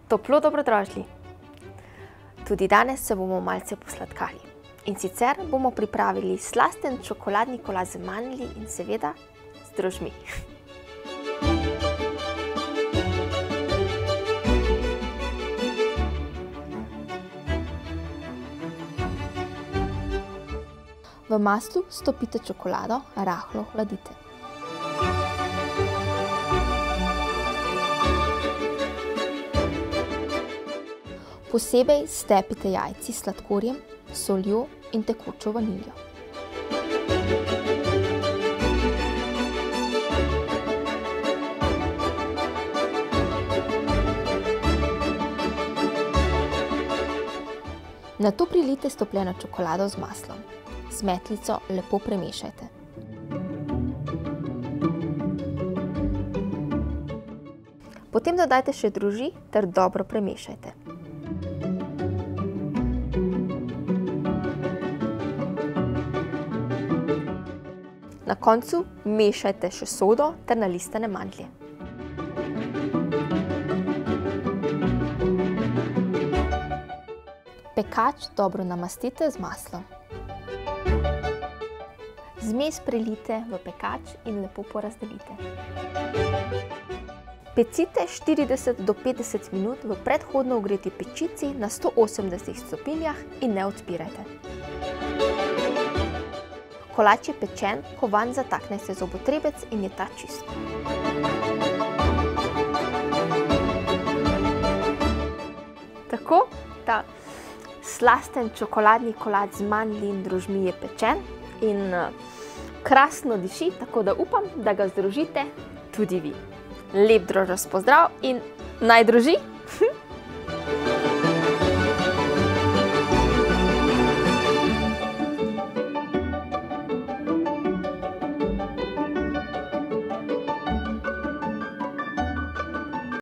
Toplo dobrodošli! Tudi danes se bomo malce posladkali. In sicer bomo pripravili slasten čokoladni kolač z mandlji in seveda z drožmi. V maslu stopite čokolado, rahlo hladite. Posebej stepite jajci s sladkorjem, soljo in tekočo vaniljo. Nato prilijte stopljeno čokolado z maslom. Z metlico lepo premešajte. Potem dodajte še droždži ter dobro premešajte. Na koncu mešajte še sodo ter nalistane mandlje. Pekač dobro namastite z maslom. Zmes prelijte v pekač in lepo porazdelite. Pecite 40 do 50 minut v predhodno ogreti pečici na 180 stopinjah in ne odpirajte. Kolač je pečen, ko vanj zataknete zobotrebec in je ta čist. Tako, ta slasten čokoladni kolač z mandlji in drožmi je pečen in krasno diši, tako da upam, da ga združite tudi vi. Lep drožast pozdrav in naj droži!